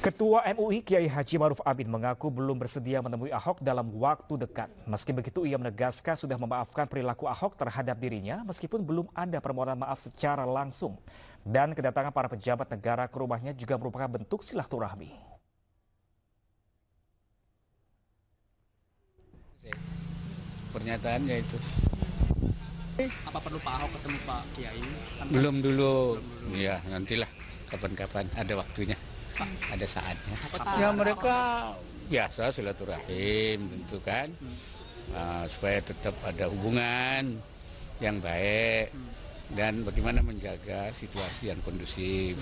Ketua MUI Kiai Haji Maruf Amin mengaku belum bersedia menemui Ahok dalam waktu dekat. Meski begitu, ia menegaskan sudah memaafkan perilaku Ahok terhadap dirinya meskipun belum ada permohonan maaf secara langsung. Dan kedatangan para pejabat negara ke rumahnya juga merupakan bentuk silaturahmi. Pernyataannya itu. Apa perlu Pak Ahok ketemu Pak Kiai? Belum dulu. Ya, nantilah kapan-kapan ada waktunya. Ada saatnya. Ya mereka biasa silaturahim tentu kan. Supaya tetap ada hubungan yang baik dan bagaimana menjaga situasi yang kondusif.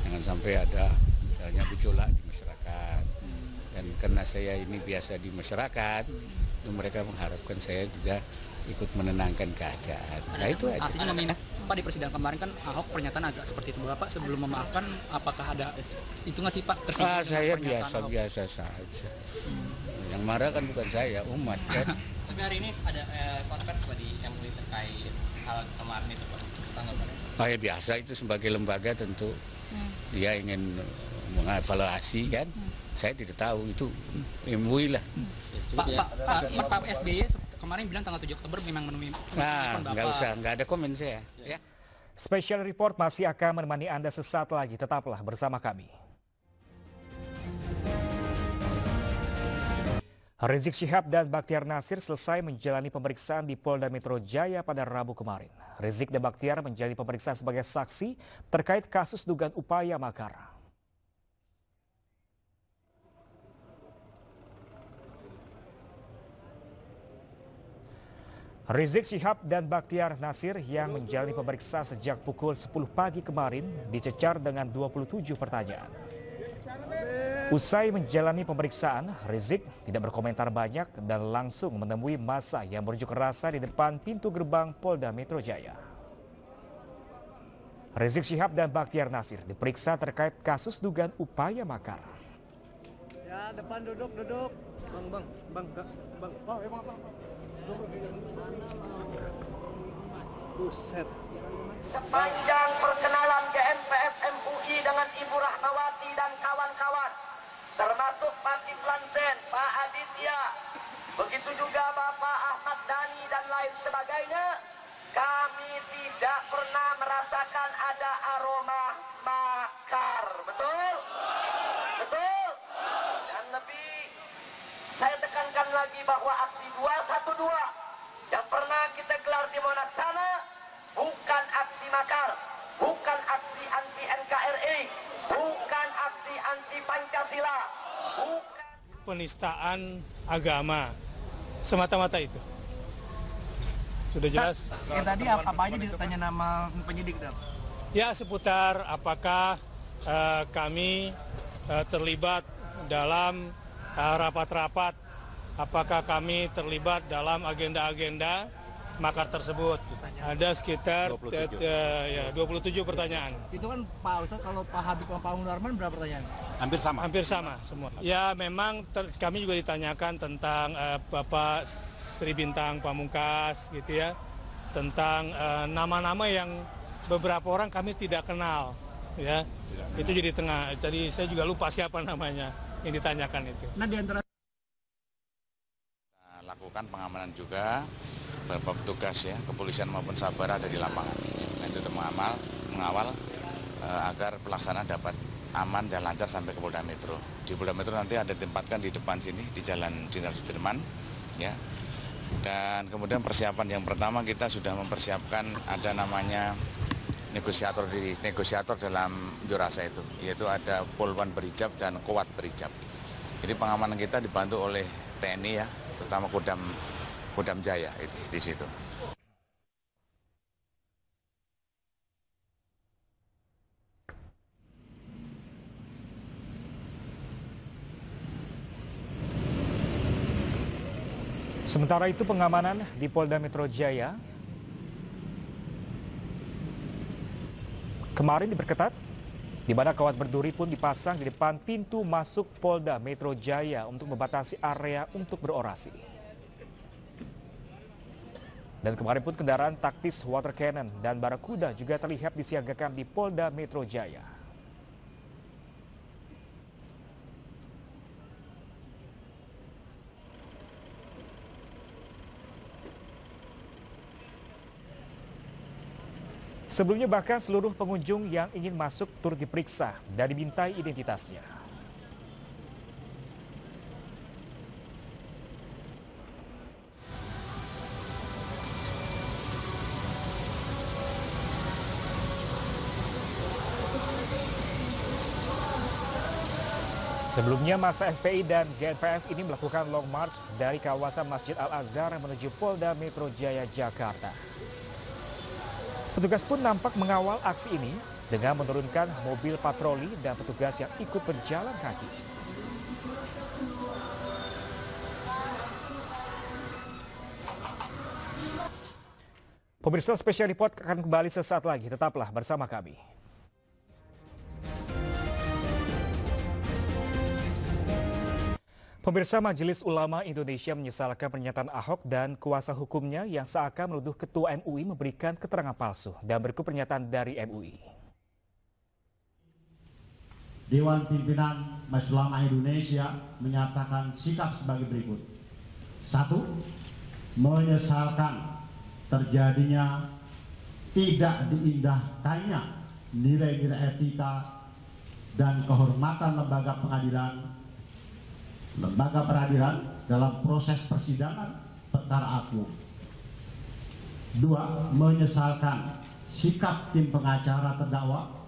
Jangan sampai ada misalnya gejolak di masyarakat. Dan karena saya ini biasa di masyarakat, mereka mengharapkan saya juga ikut menenangkan keadaan. Nah itu aja. Artinya Pak di persidangan kemarin kan Ahok pernyataan agak seperti itu. Bapak sebelum memaafkan apakah ada itu nggak sih Pak tersinggung? Saya biasa-biasa saja. Yang marah kan bukan saya, umat kan. Tapi hari ini ada konferensi di MUI terkait hal kemarin itu Pak, tanggapannya? Ya biasa itu sebagai lembaga tentu dia ingin mengevaluasi kan. Saya tidak tahu itu MUI lah. Pak SBY kemarin bilang tanggal 7 Oktober memang menemui Bapak. Nggak usah, nggak ada komen saya. Ya. Special Report masih akan menemani Anda sesaat lagi. Tetaplah bersama kami. Rizik Syihab dan Bakhtiar Nasir selesai menjalani pemeriksaan di Polda Metro Jaya pada Rabu kemarin. Rizik dan Bakhtiar menjalani pemeriksaan sebagai saksi terkait kasus dugaan upaya makar. Rizik Syihab dan Bakhtiar Nasir yang menjalani pemeriksaan sejak pukul 10 pagi kemarin dicecar dengan 27 pertanyaan. Usai menjalani pemeriksaan, Rizik tidak berkomentar banyak dan langsung menemui massa yang berunjuk rasa di depan pintu gerbang Polda Metro Jaya. Rizik Syihab dan Bakhtiar Nasir diperiksa terkait kasus dugaan upaya makar. Ya, depan duduk. Bang. Oh, ya, bang. Buset. Sepanjang perkenalan GNPF MUI dengan Ibu Rahmawati dan kawan-kawan, termasuk Pak Kiflan Zen, Pak Aditya, begitu juga Bapak Ahmad Dhani dan lain sebagainya, kami tidak pernah merasakan ada aroma makar. Betul? Betul? Dan lebih, saya tekankan lagi bahwa aksi 212 yang pernah kita gelar di Monas sana bukan aksi makar, bukan aksi anti NKRI, bukan aksi anti Pancasila, bukan penistaan agama, semata-mata itu. Sudah jelas? Tadi apa aja ditanya nama penyidik, Dok? Ya, seputar apakah kami terlibat dalam rapat-rapat, apakah kami terlibat dalam agenda-agenda makar tersebut. Ada sekitar 27 pertanyaan. Itu kan Pak Ustadz, kalau Pak Habib sama Pak Munarman berapa pertanyaan? Hampir sama semua. Ya memang kami juga ditanyakan tentang Bapak Sri Bintang Pamungkas gitu ya. Tentang nama-nama yang beberapa orang kami tidak kenal ya. Itu jadi tengah. Jadi saya juga lupa siapa namanya yang ditanyakan itu. Nah, di antara lakukan pengamanan juga, beberapa petugas ya, kepolisian maupun sabara ada di lapangan. Nah, itu untuk mengawal agar pelaksanaan dapat aman dan lancar sampai ke Polda Metro. Di Polda Metro nanti ada ditempatkan di depan sini, di Jalan Jenderal Sudirman, ya. Dan kemudian persiapan yang pertama kita sudah mempersiapkan ada namanya negosiator dalam unjuk rasa itu, yaitu ada Polwan Berijab dan Kowat Berijab. Jadi pengamanan kita dibantu oleh TNI ya, terutama Kodam Jaya itu di situ. Sementara itu pengamanan di Polda Metro Jaya kemarin diperketat, di mana kawat berduri pun dipasang di depan pintu masuk Polda Metro Jaya untuk membatasi area untuk berorasi. Dan kemarin pun kendaraan taktis water cannon dan barakuda juga terlihat disiagakan di Polda Metro Jaya. Sebelumnya bahkan seluruh pengunjung yang ingin masuk turut diperiksa dan dimintai identitasnya. Sebelumnya masa FPI dan GNPF ini melakukan long march dari kawasan Masjid Al-Azhar menuju Polda Metro Jaya, Jakarta. Petugas pun nampak mengawal aksi ini dengan menurunkan mobil patroli dan petugas yang ikut berjalan kaki. Pemirsa, Special Report akan kembali sesaat lagi. Tetaplah bersama kami. Pemirsa, Majelis Ulama Indonesia menyesalkan pernyataan Ahok dan kuasa hukumnya yang seakan menuduh Ketua MUI memberikan keterangan palsu. Dan berikut pernyataan dari MUI. Dewan Pimpinan Majelis Ulama Indonesia menyatakan sikap sebagai berikut. 1. Menyesalkan terjadinya tidak diindahkannya nilai-nilai etika dan kehormatan lembaga peradilan dalam proses persidangan perkara aku. 2. Menyesalkan sikap tim pengacara terdakwa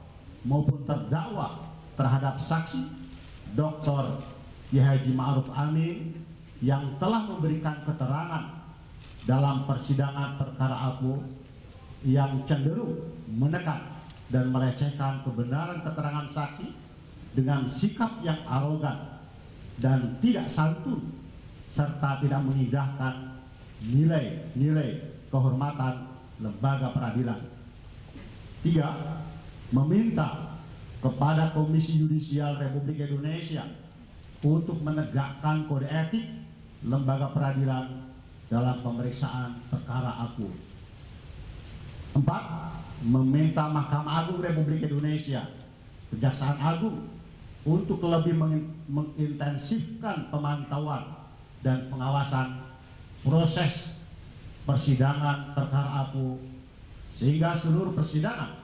maupun terdakwa terhadap saksi Dr. Kiai Haji Ma'ruf Amin yang telah memberikan keterangan dalam persidangan perkara aku yang cenderung menekan dan melecehkan kebenaran keterangan saksi dengan sikap yang arogan dan tidak santun serta tidak mengindahkan nilai-nilai kehormatan lembaga peradilan. 3. Meminta kepada Komisi Yudisial Republik Indonesia untuk menegakkan kode etik lembaga peradilan dalam pemeriksaan perkara aku. 4. Meminta Mahkamah Agung Republik Indonesia, Kejaksaan Agung untuk lebih mengintensifkan pemantauan dan pengawasan proses persidangan perkara aku sehingga seluruh persidangan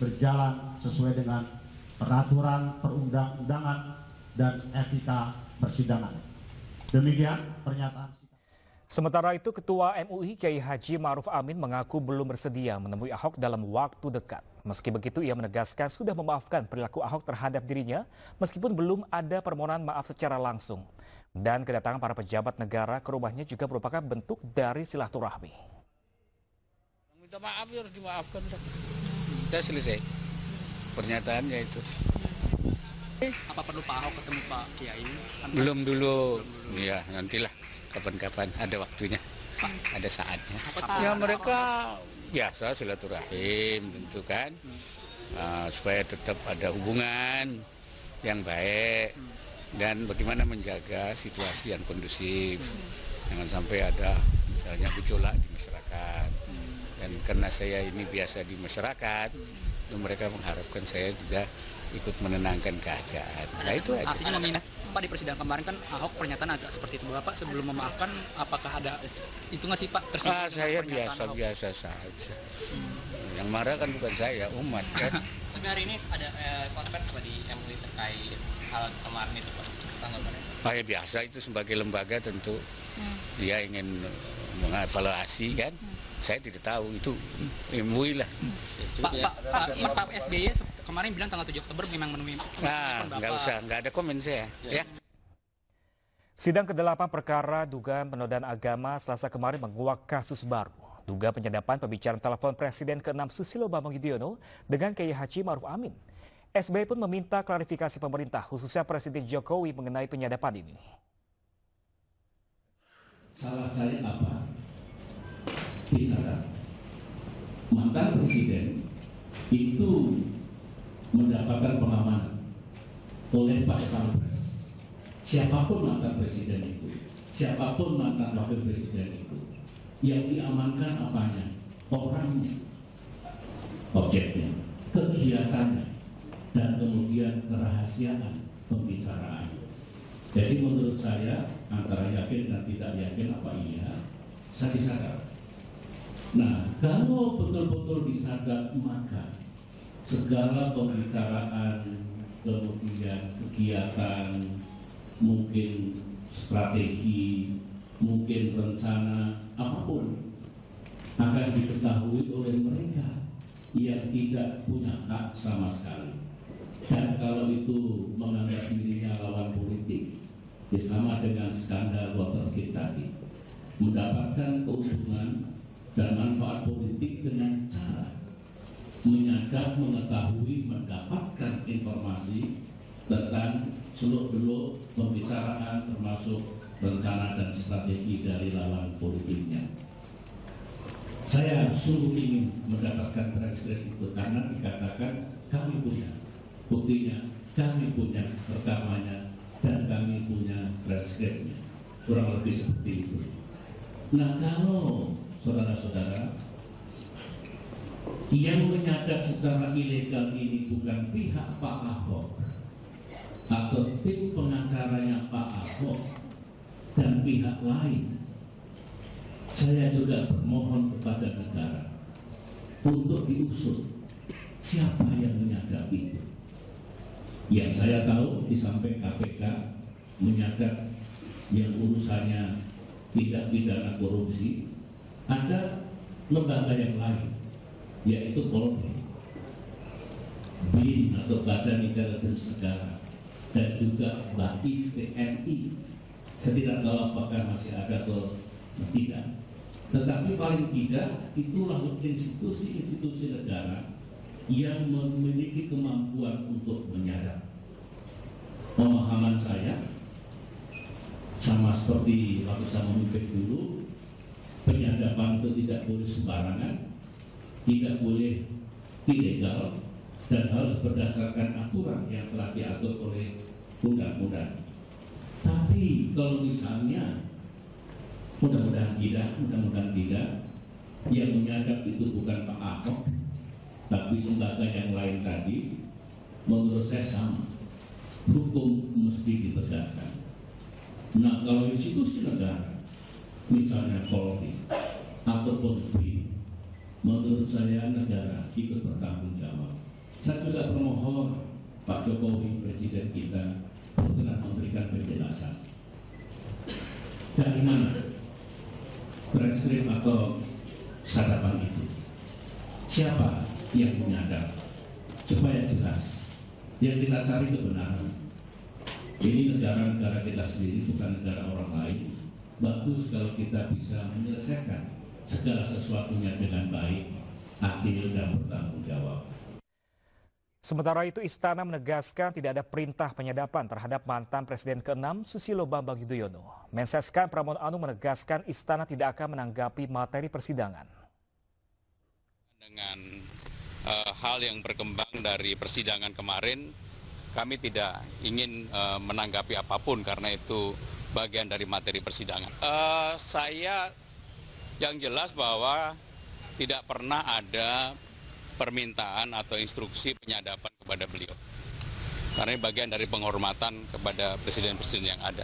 berjalan sesuai dengan peraturan perundang-undangan dan etika persidangan. Demikian pernyataan. Sementara itu, Ketua MUI Kiai Haji Ma'ruf Amin mengaku belum bersedia menemui Ahok dalam waktu dekat. Meski begitu, ia menegaskan sudah memaafkan perilaku Ahok terhadap dirinya meskipun belum ada permohonan maaf secara langsung. Dan kedatangan para pejabat negara ke rumahnya juga merupakan bentuk dari silaturahmi. Minta maaf ya harus dimaafkan. Sudah selesai pernyataannya itu. Apa perlu Pak Ahok ketemu Pak Kiai? Belum dulu. Ya, nantilah. Kapan-kapan ada waktunya, ada saatnya. Ya mereka biasa silaturahim tentu kan, supaya tetap ada hubungan yang baik dan bagaimana menjaga situasi yang kondusif. Jangan sampai ada misalnya gejolak di masyarakat. Dan karena saya ini biasa di masyarakat, mereka mengharapkan saya juga ikut menenangkan keadaan. Nah itu aja. Artinya meminta Pak, di persidangan kemarin kan Ahok pernyataan agak seperti itu. Bapak sebelum memaafkan, apakah ada itu nggak sih Pak? Saya biasa-biasa saja. Yang marah kan bukan saya, umat kan. Tapi hari ini ada konferensi di MUI terkait hal kemarin itu Pak, tanggapannya? Ya biasa, itu sebagai lembaga tentu dia ingin mengevaluasi kan. Saya tidak tahu, itu MUI lah. Pak SBY kemarin bilang tanggal 7 Oktober memang menemui. Nggak usah, nggak ada komen saya. Ya. Sidang ke-8 perkara dugaan penodaan agama Selasa kemarin menguak kasus baru. Dugaan penyadapan pembicaraan telepon Presiden ke-6 Susilo Bambang Yudhoyono dengan Kiai Haji Ma'ruf Amin. SBY pun meminta klarifikasi pemerintah, khususnya Presiden Jokowi mengenai penyadapan ini. Salah saya apa? Misalkan mantan presiden itu mendapatkan pengamanan oleh Pas Pampres. Siapapun mantan presiden itu, siapapun mantan wakil presiden itu, yang diamankan apanya? Orangnya, objeknya, kegiatannya, dan kemudian kerahasiaan pembicaraan. Jadi menurut saya antara yakin dan tidak yakin apa iya, saya disadar. Nah, kalau betul-betul disadap, maka segala pembicaraan, kemudian kegiatan, mungkin strategi, mungkin rencana, apapun akan diketahui oleh mereka yang tidak punya hak sama sekali. Dan kalau itu menganggap dirinya lawan politik, ya sama dengan skandal Watergate tadi, mendapatkan keuntungan dan manfaat politik dengan cara menyadap, mengetahui, mendapatkan informasi tentang seluk-beluk pembicaraan termasuk rencana dan strategi dari lawan politiknya. Saya sungguh ingin mendapatkan transkrip itu karena dikatakan kami punya buktinya, kami punya rekamannya, dan kami punya transkripnya. Kurang lebih seperti itu. Nah, kalau saudara-saudara yang menyadap secara ilegal ini bukan pihak Pak Ahok atau tim pengacaranya Pak Ahok dan pihak lain, saya juga bermohon kepada negara untuk diusut siapa yang menyadap itu. Yang saya tahu di samping KPK menyadap yang urusannya tidak pidana korupsi, ada lembaga yang lain, yaitu Polri, BIN atau Badan Intelijen Negara, dan juga BAIS TNI. Saya tidak tahu apakah masih ada atau tidak. Tetapi paling tidak itulah institusi-institusi negara yang memiliki kemampuan untuk menyadap. Pemahaman saya sama seperti waktu saya memimpin dulu, penyadapan itu tidak boleh sembarangan, tidak boleh ilegal, dan harus berdasarkan aturan yang telah diatur oleh undang-undang. Tapi kalau misalnya mudah-mudahan tidak, yang menyadap itu bukan Pak Ahok, tapi lembaga yang lain tadi, menurut saya sama, hukum mesti ditegakkan. Nah, kalau institusi negara, misalnya Polri ataupun BIN, menurut saya negara ikut bertanggung jawab. Saya juga bermohon Pak Jokowi, Presiden kita, untuk memberikan penjelasan. Dari mana transkrip atau sadapan itu? Siapa yang menyadap? Supaya jelas. Yang kita cari kebenaran. Ini negara-negara kita sendiri, bukan negara orang lain. Bagus kalau kita bisa menyelesaikan segala sesuatunya dengan baik, adil, dan bertanggung jawab. Sementara itu, Istana menegaskan tidak ada perintah penyadapan terhadap mantan Presiden ke-6 Susilo Bambang Yudhoyono. Menseskan Pramono Anung menegaskan Istana tidak akan menanggapi materi persidangan. Dengan hal yang berkembang dari persidangan kemarin, kami tidak ingin menanggapi apapun karena itu bagian dari materi persidangan. Saya yang jelas bahwa tidak pernah ada permintaan atau instruksi penyadapan kepada beliau. Karena ini bagian dari penghormatan kepada presiden-presiden yang ada.